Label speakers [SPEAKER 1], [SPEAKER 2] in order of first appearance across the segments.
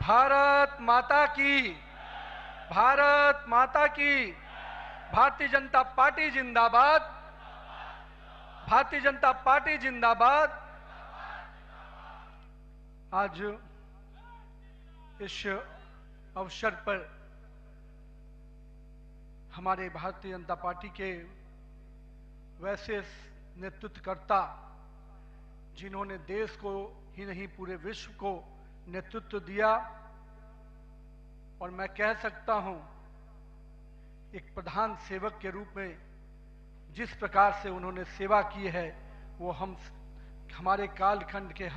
[SPEAKER 1] भारत माता की, भारत माता की। भारतीय जनता पार्टी जिंदाबाद, भारतीय जनता पार्टी जिंदाबाद। आज इस अवसर पर हमारे भारतीय जनता पार्टी के वैसे नेतृत्वकर्ता जिन्होंने देश को ही नहीं पूरे विश्व को नेतृत्व दिया, और मैं कह सकता हूं एक प्रधान सेवक के रूप में जिस प्रकार से उन्होंने सेवा की है वो हमारे कालखंड के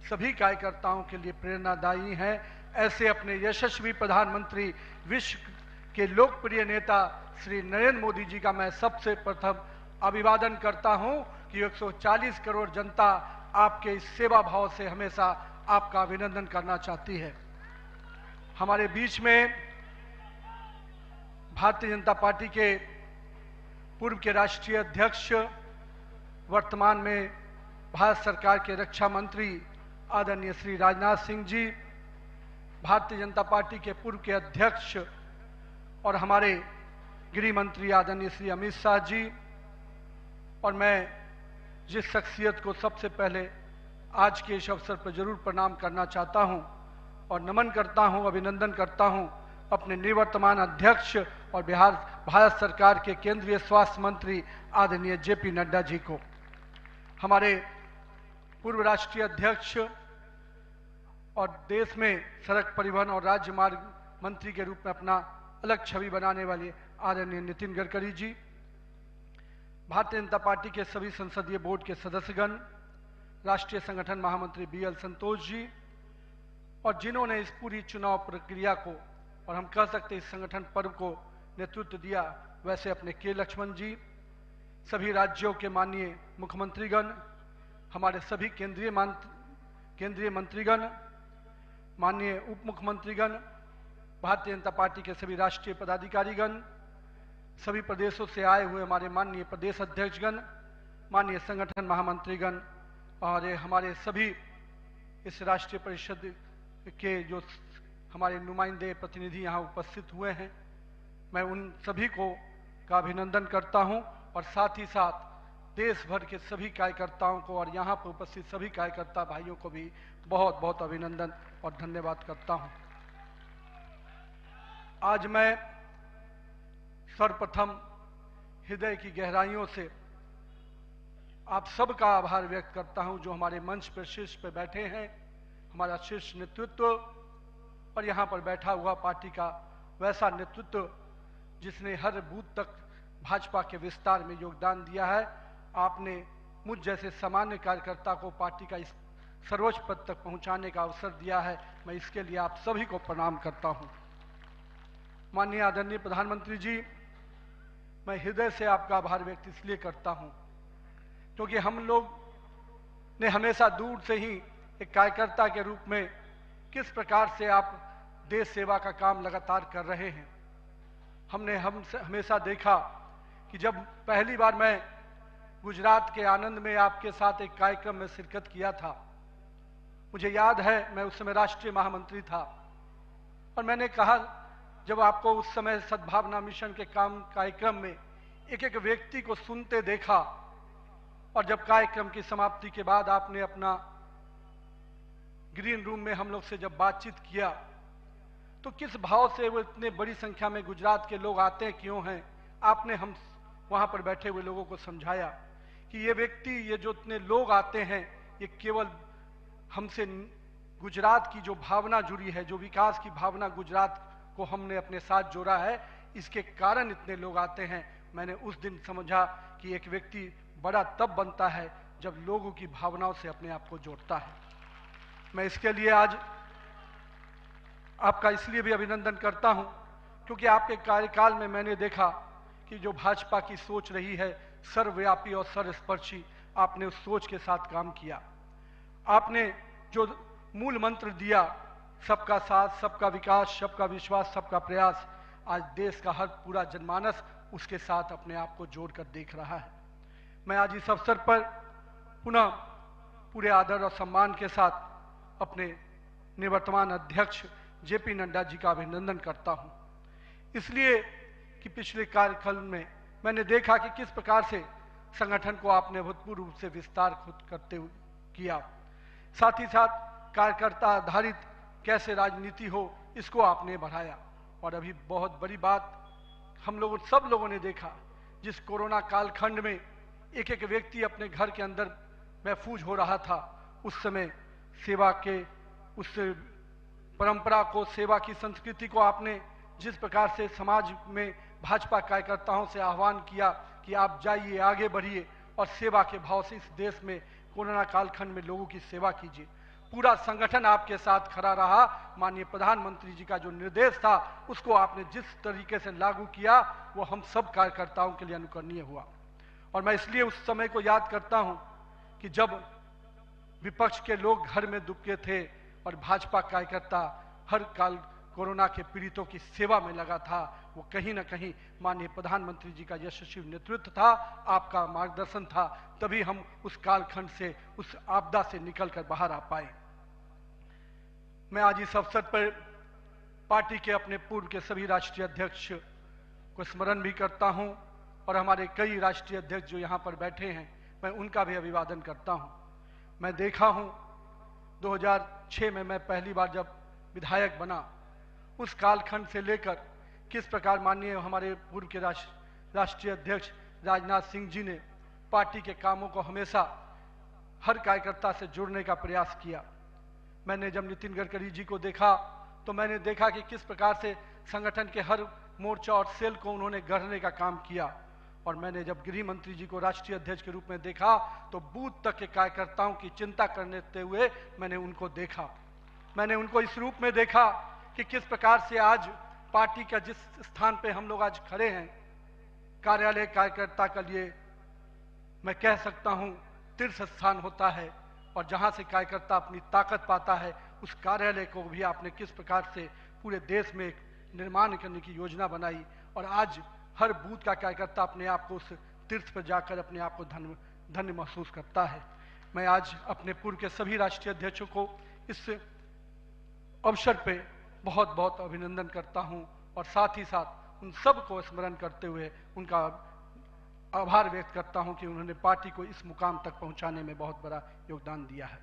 [SPEAKER 1] सभी कार्यकर्ताओं के लिए प्रेरणादायी हैं। ऐसे अपने यशस्वी प्रधानमंत्री, विश्व के लोकप्रिय नेता श्री नरेंद्र मोदी जी का मैं सबसे प्रथम अभिवादन करता हूं कि 140 करोड़ जनता आपके इस सेवा भाव से हमेशा आपका अभिनंदन करना चाहती है। हमारे बीच में भारतीय जनता पार्टी के पूर्व के राष्ट्रीय अध्यक्ष, वर्तमान में भारत सरकार के रक्षा मंत्री आदरणीय श्री राजनाथ सिंह जी, भारतीय जनता पार्टी के पूर्व के अध्यक्ष और हमारे गृह मंत्री आदरणीय श्री अमित शाह जी, और मैं जिस शख्सियत को सबसे पहले आज के इस अवसर पर जरूर प्रणाम करना चाहता हूं और नमन करता हूं, अभिनंदन करता हूं अपने निवर्तमान अध्यक्ष और भारत सरकार के केंद्रीय स्वास्थ्य मंत्री आदरणीय जेपी नड्डा जी को, हमारे पूर्व राष्ट्रीय अध्यक्ष और देश में सड़क परिवहन और राज्य मार्ग मंत्री के रूप में अपना अलग छवि बनाने वाले आदरणीय नितिन गडकरी जी, भारतीय जनता पार्टी के सभी संसदीय बोर्ड के सदस्यगण, राष्ट्रीय संगठन महामंत्री बीएल संतोष जी, और जिन्होंने इस पूरी चुनाव प्रक्रिया को और हम कह सकते इस संगठन पर्व को नेतृत्व दिया, वैसे अपने के लक्ष्मण जी, सभी राज्यों के माननीय मुख्यमंत्रीगण, हमारे सभी केंद्रीय मंत्रीगण, माननीय उप मुख्यमंत्रीगण, भारतीय जनता पार्टी के सभी राष्ट्रीय पदाधिकारीगण, सभी प्रदेशों से आए हुए हमारे माननीय प्रदेश अध्यक्षगण, माननीय संगठन महामंत्रीगण और हमारे सभी इस राष्ट्रीय परिषद के जो हमारे नुमाइंदे प्रतिनिधि यहाँ उपस्थित हुए हैं, मैं उन सभी को का अभिनंदन करता हूँ और साथ ही साथ देश भर के सभी कार्यकर्ताओं को और यहाँ पर उपस्थित सभी कार्यकर्ता भाइयों को भी बहुत बहुत अभिनंदन और धन्यवाद करता हूँ। आज मैं सर्वप्रथम हृदय की गहराइयों से आप सबका आभार व्यक्त करता हूं जो हमारे मंच पर शीर्ष पर बैठे हैं, हमारा शीर्ष नेतृत्व और यहाँ पर बैठा हुआ पार्टी का वैसा नेतृत्व जिसने हर बूथ तक भाजपा के विस्तार में योगदान दिया है। आपने मुझ जैसे सामान्य कार्यकर्ता को पार्टी का इस सर्वोच्च पद तक पहुंचाने का अवसर दिया है, मैं इसके लिए आप सभी को प्रणाम करता हूं। माननीय आदरणीय प्रधानमंत्री जी, मैं हृदय से आपका आभार व्यक्त इसलिए करता हूं क्योंकि हम लोग ने हमेशा दूर से ही एक कार्यकर्ता के रूप में किस प्रकार से आप देश सेवा का काम लगातार कर रहे हैं। हमने हमेशा देखा कि जब पहली बार मैं गुजरात के आनंद में आपके साथ एक कार्यक्रम में शिरकत किया था, मुझे याद है मैं उस समय राष्ट्रीय महामंत्री था और मैंने कहा जब आपको उस समय सद्भावना मिशन के कार्यक्रम में एक एक व्यक्ति को सुनते देखा और जब कार्यक्रम की समाप्ति के बाद आपने अपना ग्रीन रूम में हम लोग से जब बातचीत किया तो किस भाव से वो इतने बड़ी संख्या में गुजरात के लोग आते क्यों हैं, आपने हम वहां पर बैठे हुए लोगों को समझाया कि ये व्यक्ति, ये जो इतने लोग आते हैं, ये केवल हमसे गुजरात की जो भावना जुड़ी है, जो विकास की भावना गुजरात को हमने अपने साथ जोड़ा है, इसके कारण इतने लोग आते हैं। मैंने उस दिन समझा कि एक व्यक्ति बड़ा तब बनता है जब लोगों की भावनाओं से अपने आप को जोड़ता है। मैं इसके लिए आज आपका इसलिए भी अभिनंदन करता हूं क्योंकि आपके कार्यकाल में मैंने देखा कि जो भाजपा की सोच रही है सर्वव्यापी और सर्वस्पर्शी, आपने उस सोच के साथ काम किया। आपने जो मूल मंत्र दिया, सबका साथ, सबका विकास, सबका विश्वास, सबका प्रयास, आज देश का हर पूरा जनमानस उसके साथ अपने आप को जोड़कर देख रहा है। मैं आज इस अवसर पर पुनः पूरे आदर और सम्मान के साथ अपने निवर्तमान अध्यक्ष जेपी नड्डा जी का अभिनंदन करता हूं, इसलिए कि पिछले कार्यकाल में मैंने देखा कि किस प्रकार से संगठन को आपने अभूतपूर्व रूप से विस्तार खुद करते हुए किया। साथ ही साथ कार्यकर्ता आधारित कैसे राजनीति हो इसको आपने बढ़ाया। और अभी बहुत बड़ी बात हम लोगों सब लोगों ने देखा, जिस कोरोना कालखंड में एक एक व्यक्ति अपने घर के अंदर महफूज हो रहा था, उस समय सेवा के उस परंपरा को, सेवा की संस्कृति को आपने जिस प्रकार से समाज में भाजपा कार्यकर्ताओं से आह्वान किया कि आप जाइए, आगे बढ़िए और सेवा के भाव से इस देश में कोरोना कालखंड में लोगों की सेवा कीजिए। पूरा संगठन आपके साथ खड़ा रहा। माननीय प्रधानमंत्री जी का जो निर्देश था उसको आपने जिस तरीके से लागू किया वो हम सब कार्यकर्ताओं के लिए अनुकरणीय हुआ। और मैं इसलिए उस समय को याद करता हूं कि जब विपक्ष के लोग घर में दुबके थे और भाजपा कार्यकर्ता हर काल कोरोना के पीड़ितों की सेवा में लगा था, वो कहीं ना कहीं माननीय प्रधानमंत्री जी का यशस्वी नेतृत्व था, आपका मार्गदर्शन था, तभी हम उस कालखंड से, उस आपदा से निकलकर बाहर आ पाए। मैं आज इस अवसर पर पार्टी के अपने पूर्व के सभी राष्ट्रीय अध्यक्ष को स्मरण भी करता हूं और हमारे कई राष्ट्रीय अध्यक्ष जो यहां पर बैठे हैं, मैं उनका भी अभिवादन करता हूं। मैं देखा हूं 2006 में मैं पहली बार जब विधायक बना, उस कालखंड से लेकर किस प्रकार माननीय हमारे पूर्व के राष्ट्रीय अध्यक्ष राजनाथ सिंह जी ने पार्टी के कामों को हमेशा हर कार्यकर्ता से जुड़ने का प्रयास किया। मैंने जब नितिन गडकरी जी को देखा तो मैंने देखा कि किस प्रकार से संगठन के हर मोर्चा और सेल को उन्होंने गढ़ने का काम किया। और मैंने जब गृह मंत्री जी को राष्ट्रीय अध्यक्ष के रूप में देखा तो बूथ तक के कार्यकर्ताओं की चिंता करते हुए मैंने उनको देखा। मैंने उनको इस रूप में देखा कि किस प्रकार से आज पार्टी का जिस स्थान पे हम लोग आज खड़े हैं, कार्यालय कार्यकर्ता के लिए मैं कह सकता हूं तीर्थ स्थान होता है, और जहां से कार्यकर्ता अपनी ताकत पाता है, उस कार्यालय को भी आपने किस प्रकार से पूरे देश में निर्माण करने की योजना बनाई। और आज हर बूथ का कार्यकर्ता अपने आप को उस तीर्थ पर जाकर अपने आप को धन्य महसूस करता है। मैं आज अपने पूर्व के सभी राष्ट्रीय अध्यक्षों को इस अवसर पे बहुत बहुत अभिनंदन करता हूं और साथ ही साथ उन सब को स्मरण करते हुए उनका आभार व्यक्त करता हूं कि उन्होंने पार्टी को इस मुकाम तक पहुंचाने में बहुत बड़ा योगदान दिया है।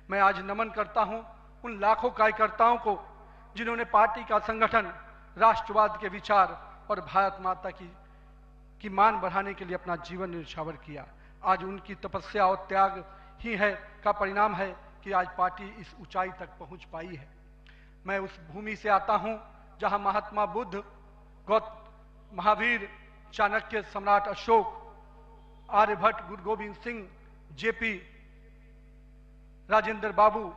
[SPEAKER 1] मैं आज नमन करता हूं उन लाखों कार्यकर्ताओं को जिन्होंने पार्टी का संगठन, राष्ट्रवाद के विचार और भारत माता की मान बढ़ाने के लिए अपना जीवन न्यौछावर किया। आज उनकी तपस्या और त्याग ही है का परिणाम है कि आज पार्टी इस ऊंचाई तक पहुंच पाई है। मैं उस भूमि से आता हूं जहां महात्मा बुद्ध, महावीर, चाणक्य, सम्राट अशोक, आर्यभट्ट, गुरु गोविंद सिंह, जेपी, राजेंद्र बाबू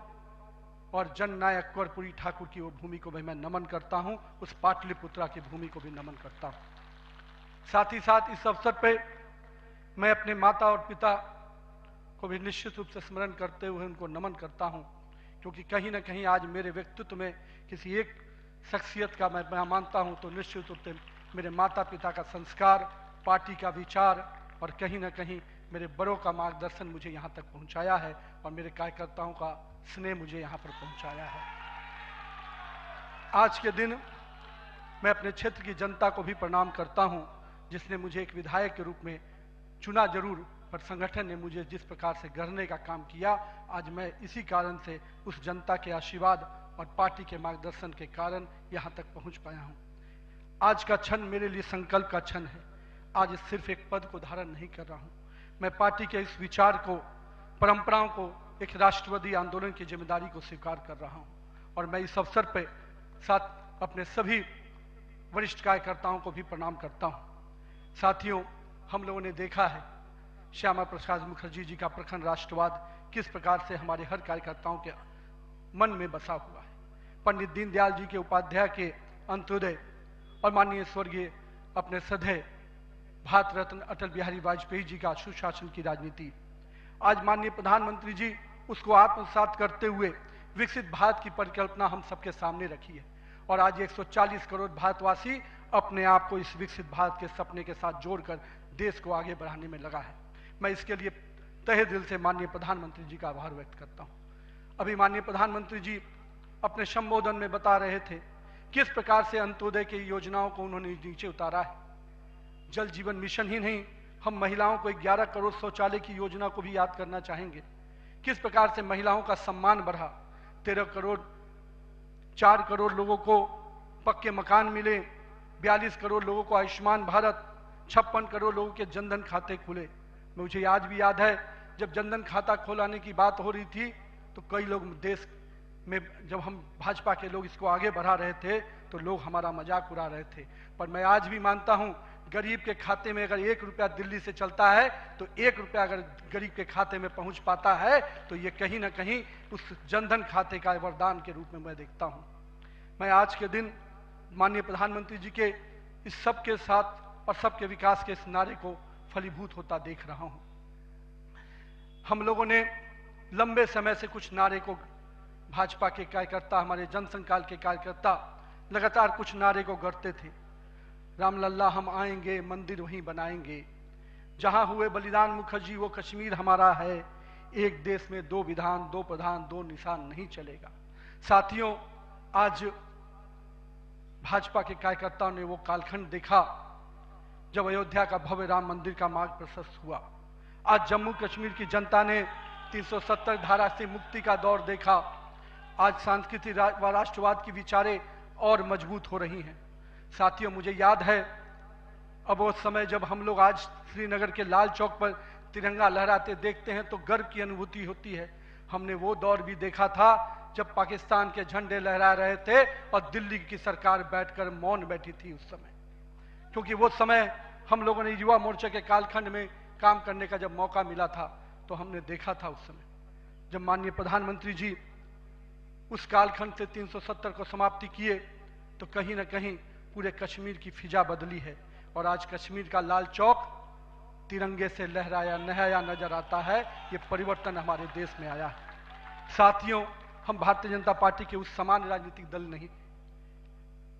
[SPEAKER 1] और जननायक कर्पूरी ठाकुर की वो भूमि को भी मैं नमन करता हूं। उस पाटलिपुत्रा की भूमि को भी नमन करता हूं। साथ ही साथ इस अवसर पे मैं अपने माता और पिता को भी निश्चित रूप से स्मरण करते हुए उनको नमन करता हूं, क्योंकि कहीं ना कहीं आज मेरे व्यक्तित्व में किसी एक शख्सियत का मैं मानता हूं तो निश्चित रूप से मेरे माता पिता का संस्कार, पार्टी का विचार और कहीं ना कहीं मेरे बड़ों का मार्गदर्शन मुझे यहाँ तक पहुँचाया है और मेरे कार्यकर्ताओं का स्नेह मुझे यहाँ पर पहुँचाया है। आज के दिन मैं अपने क्षेत्र की जनता को भी प्रणाम करता हूँ, जिसने मुझे एक विधायक के रूप में चुना जरूर, पर संगठन ने मुझे जिस प्रकार से गढ़ने का काम किया, आज मैं इसी कारण से उस जनता के आशीर्वाद और पार्टी के मार्गदर्शन के कारण यहाँ तक पहुँच पाया हूँ। आज का क्षण मेरे लिए संकल्प का क्षण है। आज सिर्फ एक पद को धारण नहीं कर रहा हूँ, मैं पार्टी के इस विचार को, परंपराओं को, एक राष्ट्रवादी आंदोलन की जिम्मेदारी को स्वीकार कर रहा हूँ। और मैं इस अवसर पर साथ अपने सभी वरिष्ठ कार्यकर्ताओं को भी प्रणाम करता हूँ। साथियों, हम लोगों ने देखा है श्यामा प्रसाद मुखर्जी जी का प्रखर राष्ट्रवाद किस प्रकार से हमारे हर कार्यकर्ताओं के मन में बसा हुआ है। पंडित दीनदयाल जी के उपाध्याय के अंत्योदय और माननीय स्वर्गीय अपने सदैव भारत रत्न अटल बिहारी वाजपेयी जी का सुशासन की राजनीति, आज माननीय प्रधानमंत्री जी उसको आत्मसात करते हुए विकसित भारत की परिकल्पना हम सबके सामने रखी है। और आज 140 करोड़ भारतवासी अपने आप को इस विकसित भारत के सपने के साथ जोड़कर देश को आगे बढ़ाने में लगा है। मैं इसके लिए तहे दिल से माननीय प्रधानमंत्री जी का आभार व्यक्त करता हूँ। अभी माननीय प्रधानमंत्री जी अपने संबोधन में बता रहे थे किस प्रकार से अंत्योदय की योजनाओं को उन्होंने नीचे उतारा है। जल जीवन मिशन ही नहीं, हम महिलाओं को 11 करोड़ शौचालय की योजना को भी याद करना चाहेंगे। किस प्रकार से महिलाओं का सम्मान बढ़ा, 4 करोड़ लोगों को पक्के मकान मिले, 42 करोड़ लोगों को आयुष्मान भारत, 56 करोड़ लोगों के जनधन खाते खुले। मुझे आज भी याद है जब जनधन खाता खोलाने की बात हो रही थी तो कई लोग देश में, जब हम भाजपा के लोग इसको आगे बढ़ा रहे थे तो लोग हमारा मजाक उड़ा रहे थे। पर मैं आज भी मानता हूं गरीब के खाते में अगर 1 रुपया दिल्ली से चलता है तो 1 रुपया अगर गरीब के खाते में पहुंच पाता है तो ये कहीं ना कहीं उस जनधन खाते का वरदान के रूप में मैं देखता हूं। मैं आज के दिन माननीय प्रधानमंत्री जी के इस सबके साथ और सबके विकास के इस नारे को फलीभूत होता देख रहा हूं। हम लोगों ने लंबे समय से कुछ नारे को, भाजपा के कार्यकर्ता, हमारे जनसंकाल के कार्यकर्ता लगातार कुछ नारे को गढ़ते थे। रामलल्ला हम आएंगे, मंदिर वहीं बनाएंगे, जहां हुए बलिदान मुखर्जी वो कश्मीर हमारा है, एक देश में 2 विधान 2 प्रधान 2 निशान नहीं चलेगा। साथियों, आज भाजपा के कार्यकर्ताओं ने वो कालखंड देखा जब अयोध्या का भव्य राम मंदिर का मार्ग प्रशस्त हुआ। आज जम्मू कश्मीर की जनता ने 370 धारा से मुक्ति का दौर देखा। आज सांस्कृतिक व राष्ट्रवाद की विचारें और मजबूत हो रही हैं। साथियों, मुझे याद है अब वो समय जब हम लोग आज श्रीनगर के लाल चौक पर तिरंगा लहराते देखते हैं तो गर्व की अनुभूति होती है। हमने वो दौर भी देखा था जब पाकिस्तान के झंडे लहरा रहे थे और दिल्ली की सरकार बैठकर मौन बैठी थी उस समय, क्योंकि वो समय हम लोगों ने युवा मोर्चा के कालखंड में काम करने का जब मौका मिला था तो हमने देखा था उस समय जब माननीय प्रधानमंत्री जी उस कालखंड से 370 को समाप्ति किए तो कहीं ना कहीं पूरे कश्मीर की फिजा बदली है और आज कश्मीर का लाल चौक तिरंगे से लहराया नहाया नजर आता है। ये परिवर्तन हमारे देश में आया है। साथियों, हम भारतीय जनता पार्टी के उस समान राजनीतिक दल नहीं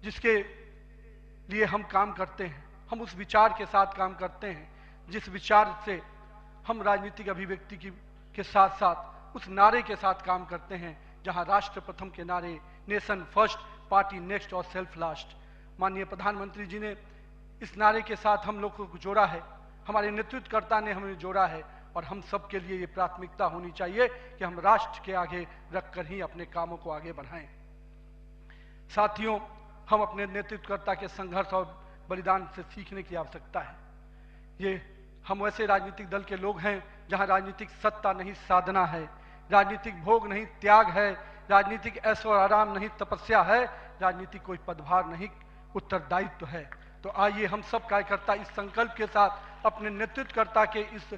[SPEAKER 1] जिसके लिए हम काम करते हैं, हम उस विचार के साथ काम करते हैं जिस विचार से हम राजनीतिक अभिव्यक्ति के साथ साथ उस नारे के साथ काम करते हैं जहां राष्ट्र प्रथम के नारे, नेशन फर्स्ट, पार्टी नेक्स्ट और सेल्फ लास्ट, माननीय प्रधानमंत्री जी ने इस नारे के साथ हम लोग को जोड़ा है, हमारे नेतृत्वकर्ता ने हमें जोड़ा है और हम सब के लिए ये प्राथमिकता होनी चाहिए कि हम राष्ट्र के आगे रखकर ही अपने कामों को आगे बढ़ाएं। साथियों, हम अपने नेतृत्वकर्ता के संघर्ष और बलिदान से सीखने की आवश्यकता है। ये हम वैसे राजनीतिक दल के लोग हैं जहां राजनीतिक सत्ता नहीं साधना है, राजनीतिक भोग नहीं त्याग है, राजनीतिक ऐशो आराम नहीं तपस्या है, राजनीतिक कोई पदभार नहीं उत्तरदायित्व है। तो आइए हम सब कार्यकर्ता इस संकल्प के साथ अपने नेतृत्वकर्ता के इस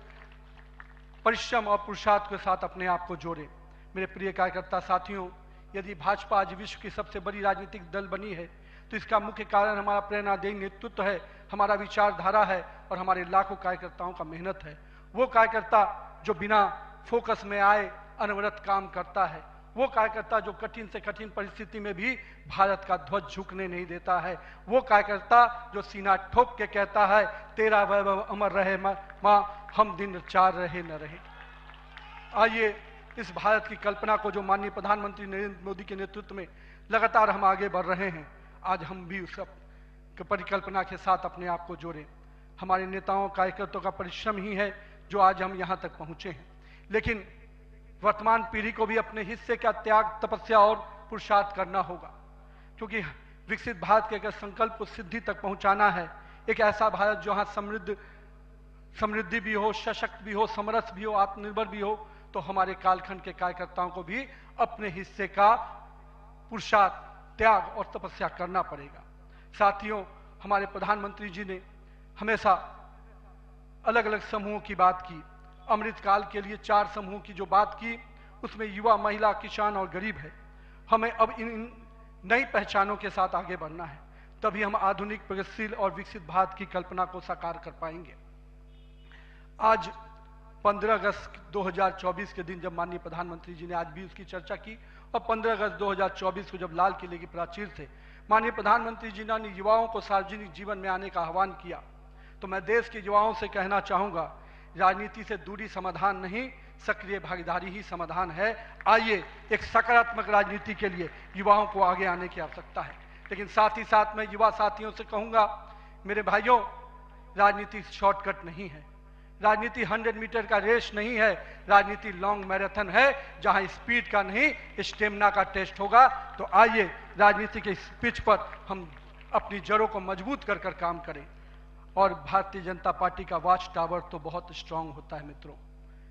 [SPEAKER 1] परिश्रम और पुरुषार्थ के साथ अपने आप को जोड़ें। मेरे प्रिय कार्यकर्ता साथियों, यदि भाजपा आज विश्व की सबसे बड़ी राजनीतिक दल बनी है तो इसका मुख्य कारण हमारा प्रेरणादायी नेतृत्व है, हमारा विचारधारा है और हमारे लाखों कार्यकर्ताओं का मेहनत है। वो कार्यकर्ता जो बिना फोकस में आए अनवरत काम करता है, वो कार्यकर्ता जो कठिन से कठिन परिस्थिति में भी भारत का ध्वज झुकने नहीं देता है, वो कार्यकर्ता जो सीना ठोक के कहता है तेरा वैभव अमर रहे माँ, हम दिन 4 रहे न रहे। आइए इस भारत की कल्पना को जो माननीय प्रधानमंत्री नरेंद्र मोदी के नेतृत्व में लगातार हम आगे बढ़ रहे हैं, आज हम भी उस परिकल्पना के साथ अपने आप को जोड़ें। हमारे नेताओं कार्यकर्ताओं का परिश्रम ही है जो आज हम यहाँ तक पहुँचे हैं, लेकिन वर्तमान पीढ़ी को भी अपने हिस्से का त्याग, तपस्या और पुरुषार्थ करना होगा, क्योंकि विकसित भारत के अगर संकल्प को सिद्धि तक पहुंचाना है, एक ऐसा भारत जहां समृद्धि भी हो, सशक्त भी हो, समरस भी हो, आत्मनिर्भर भी हो, तो हमारे कालखंड के कार्यकर्ताओं को भी अपने हिस्से का पुरुषार्थ, त्याग और तपस्या करना पड़ेगा। साथियों, हमारे प्रधानमंत्री जी ने हमेशा अलग अलग समूहों की बात की। अमृतकाल के लिए 4 समूहों की जो बात की उसमें युवा, महिला, किसान और गरीब है। हमें अब इन नई पहचानों के साथ आगे बढ़ना है, तभी हम आधुनिक, प्रगतिशील और विकसित भारत की कल्पना को साकार कर पाएंगे। आज 15 अगस्त 2024 के दिन जब माननीय प्रधानमंत्री जी ने आज भी उसकी चर्चा की और 15 अगस्त 2024 को जब लाल किले की प्राचीर से माननीय प्रधानमंत्री जी ने युवाओं को सार्वजनिक जीवन में आने का आह्वान किया, तो मैं देश के युवाओं से कहना चाहूंगा राजनीति से दूरी समाधान नहीं, सक्रिय भागीदारी ही समाधान है। आइए एक सकारात्मक राजनीति के लिए युवाओं को आगे आने की आवश्यकता है। लेकिन साथ ही साथ मैं युवा साथियों से कहूंगा, मेरे भाइयों, राजनीति शॉर्टकट नहीं है, राजनीति 100 मीटर का रेस नहीं है, राजनीति लॉन्ग मैराथन है जहां स्पीड का नहीं स्टेमिना का टेस्ट होगा। तो आइए राजनीति के इस पिच पर हम अपनी जड़ों को मजबूत कर कर काम करें। और भारतीय जनता पार्टी का वॉच टावर तो बहुत स्ट्रांग होता है मित्रों,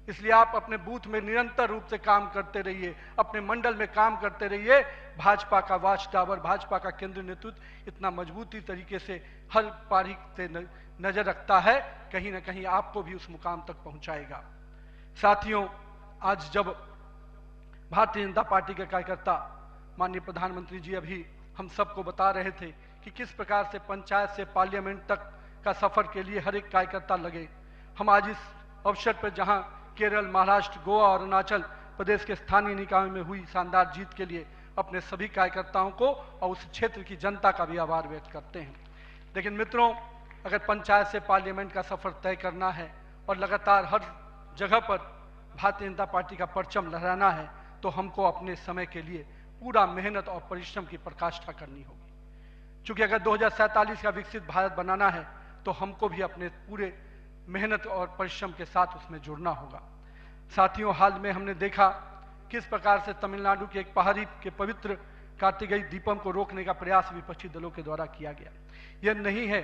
[SPEAKER 1] इसलिए आप अपने बूथ में निरंतर रूप से काम करते रहिए, अपने मंडल में काम करते रहिए। भाजपा का वॉच टावर, भाजपा का केंद्रीय नेतृत्व इतना मजबूती तरीके से हर पारी से नजर रखता है, कहीं ना कहीं आपको भी उस मुकाम तक पहुंचाएगा। साथियों, आज जब भारतीय जनता पार्टी के कार्यकर्ता, माननीय प्रधानमंत्री जी अभी हम सबको बता रहे थे कि किस प्रकार से पंचायत से पार्लियामेंट तक का सफर के लिए हर एक कार्यकर्ता लगे, हम आज इस अवसर पर जहां केरल, महाराष्ट्र, गोवा और अरुणाचल प्रदेश के स्थानीय निकायों में हुई शानदार जीत के लिए अपने सभी कार्यकर्ताओं को और उस क्षेत्र की जनता का भी आभार व्यक्त करते हैं। लेकिन मित्रों, अगर पंचायत से पार्लियामेंट का सफर तय करना है और लगातार हर जगह पर भारतीय जनता पार्टी का परचम लहराना है, तो हमको अपने समय के लिए पूरा मेहनत और परिश्रम की पराकाष्ठा करनी होगी। क्योंकि अगर 2047 का विकसित भारत बनाना है तो हमको भी अपने पूरे मेहनत और परिश्रम के साथ उसमें जुड़ना होगा। साथियों, हाल में हमने देखा किस प्रकार से तमिलनाडु के एक पहाड़ी के पवित्र कार्तिकेय दीपम को रोकने का प्रयास विपक्षी दलों के द्वारा किया गया। यह नहीं है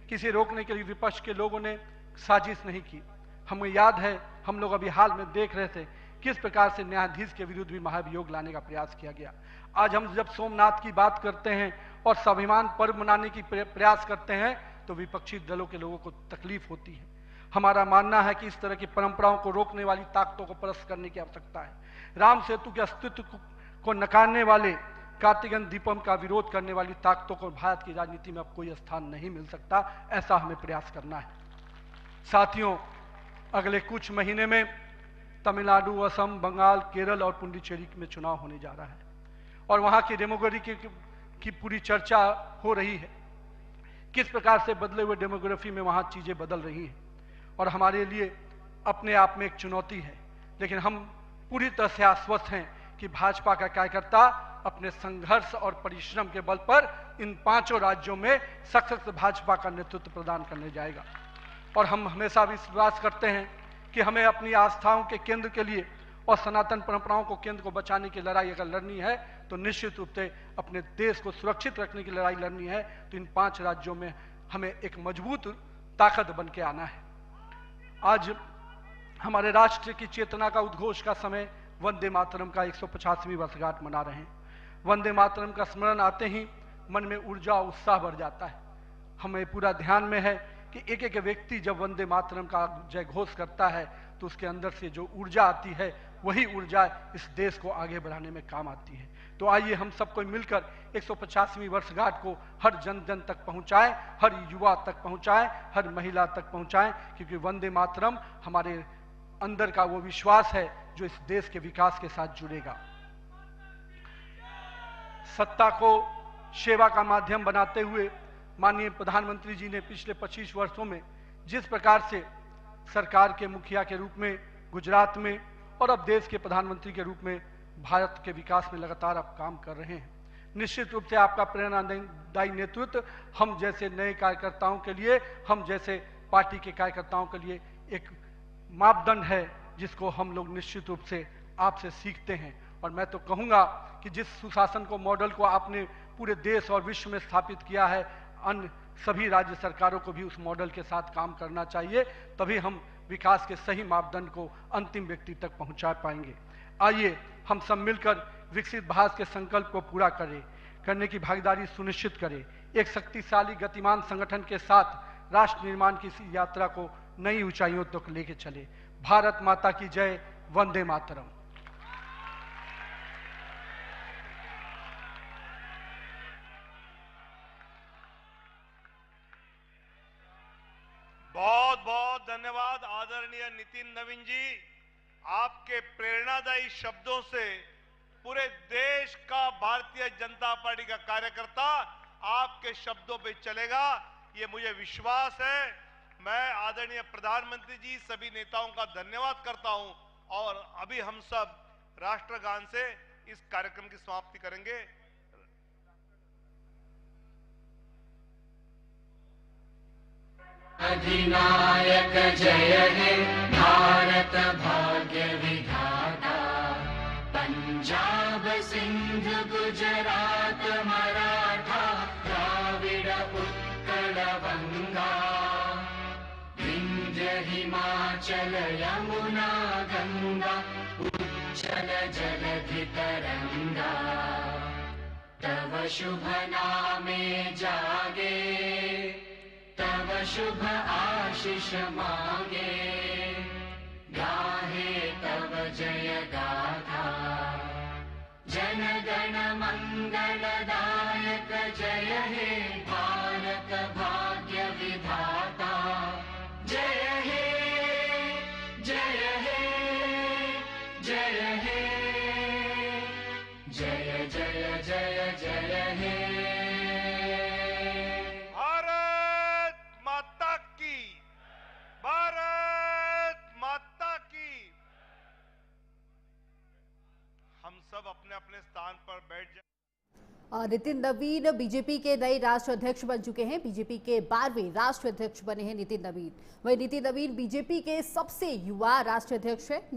[SPEAKER 1] किसी रोकने के लिए विपक्ष के लोगों ने साजिश नहीं की। हमें याद है, हम लोग अभी हाल में देख रहे थे किस प्रकार से न्यायाधीश के विरुद्ध भी महाभियोग लाने का प्रयास किया गया। आज हम जब सोमनाथ की बात करते हैं और स्वाभिमान पर्व मनाने की प्रयास करते हैं तो विपक्षी दलों के लोगों को तकलीफ होती है। हमारा मानना है कि इस तरह की परंपराओं को रोकने वाली ताकतों को परास्त करने की आवश्यकता है। राम सेतु के अस्तित्व को नकारने वाले, कार्तिकेय दीपम का विरोध करने वाली ताकतों को भारत की राजनीति में अब कोई स्थान नहीं मिल सकता, ऐसा हमें प्रयास करना है। साथियों, अगले कुछ महीने में तमिलनाडु, असम, बंगाल, केरल और पुडुचेरी में चुनाव होने जा रहा है और वहां की डेमोग्राफी की पूरी चर्चा हो रही है। किस प्रकार से बदले हुए डेमोग्राफी में वहां चीजें बदल रही हैं और हमारे लिए अपने आप में एक चुनौती है। लेकिन हम पूरी तरह से आश्वस्त हैं कि भाजपा का कार्यकर्ता अपने संघर्ष और परिश्रम के बल पर इन 5 राज्यों में सशक्त भाजपा का नेतृत्व प्रदान करने जाएगा। और हम हमेशा विश्वास करते हैं कि हमें अपनी आस्थाओं के केंद्र के लिए और सनातन परंपराओं को केंद्र को बचाने की लड़ाई अगर लड़नी है तो निश्चित रूप से अपने देश को सुरक्षित रखने की लड़ाई लड़नी है तो इन 5 राज्यों में हमें एक मजबूत ताकत बन के आना है। आज हमारे राष्ट्र की चेतना का उद्घोष का समय वंदे मातरम का 150वीं वर्षगांठ मना रहे हैं। वंदे मातरम का स्मरण आते ही मन में ऊर्जा और उत्साह बढ़ जाता है। हमें पूरा ध्यान में है कि एक एक व्यक्ति जब वंदे मातरम का जय घोष करता है तो उसके अंदर से जो ऊर्जा आती है वही ऊर्जा इस देश को आगे बढ़ाने में काम आती है। तो आइए हम सबको मिलकर 150वीं वर्षगांठ को हर जन जन तक पहुंचाएं, हर युवा तक पहुंचाएं, हर महिला तक पहुंचाएं, क्योंकि वंदे मातरम हमारे अंदर का वो विश्वास है जो इस देश के विकास के साथ जुड़ेगा। सत्ता को सेवा का माध्यम बनाते हुए माननीय प्रधानमंत्री जी ने पिछले 25 वर्षों में जिस प्रकार से सरकार के मुखिया के रूप में गुजरात में और अब देश के प्रधानमंत्री के रूप में भारत के विकास में लगातार आप काम कर रहे हैं, निश्चित रूप से आपका प्रेरणादायी नेतृत्व हम जैसे नए कार्यकर्ताओं के लिए, हम जैसे पार्टी के कार्यकर्ताओं के लिए एक मापदंड है जिसको हम लोग निश्चित रूप से आपसे सीखते हैं। और मैं तो कहूँगा कि जिस सुशासन को मॉडल को आपने पूरे देश और विश्व में स्थापित किया है, अन्य सभी राज्य सरकारों को भी उस मॉडल के साथ काम करना चाहिए, तभी हम विकास के सही मापदंड को अंतिम व्यक्ति तक पहुंचा पाएंगे। आइए हम सब मिलकर विकसित भारत के संकल्प को पूरा करने की भागीदारी सुनिश्चित करें। एक शक्तिशाली गतिमान संगठन के साथ राष्ट्र निर्माण की इस यात्रा को नई ऊंचाइयों तक लेके चले। भारत माता की जय, वंदे मातरम।
[SPEAKER 2] बहुत बहुत धन्यवाद आदरणीय नितिन नवीन जी। आपके प्रेरणादायी शब्दों से पूरे देश का भारतीय जनता पार्टी का कार्यकर्ता आपके शब्दों पे चलेगा, ये मुझे विश्वास है। मैं आदरणीय प्रधानमंत्री जी सभी नेताओं का धन्यवाद करता हूं और अभी हम सब राष्ट्रगान से इस कार्यक्रम की समाप्ति करेंगे।
[SPEAKER 3] अधिनायक जय हे भारत भाग्य विधाता, पंजाब सिंध गुजरात मराठा द्राविड़ उत्कल बंगा, विंध्य हिमाचल यमुना गंगा उच्चल जलधि तरंगा, तव शुभ नामे जागे तव शुभ आशीष मांगे, गाहे तव जय गाथा, जन गण मंगलदायक जय हे भारत भाग्य विधाता, जय हे जय हे जय हे जय जय जय जय हे।
[SPEAKER 2] हम सब अपने अपने स्थान पर बैठ जाए।
[SPEAKER 4] नितिन नवीन बीजेपी के नए राष्ट्रीय अध्यक्ष बन चुके हैं। बीजेपी के 12वें राष्ट्रीय अध्यक्ष बने हैं नितिन नवीन। वहीं नितिन नवीन बीजेपी के सबसे युवा राष्ट्रीय अध्यक्ष है।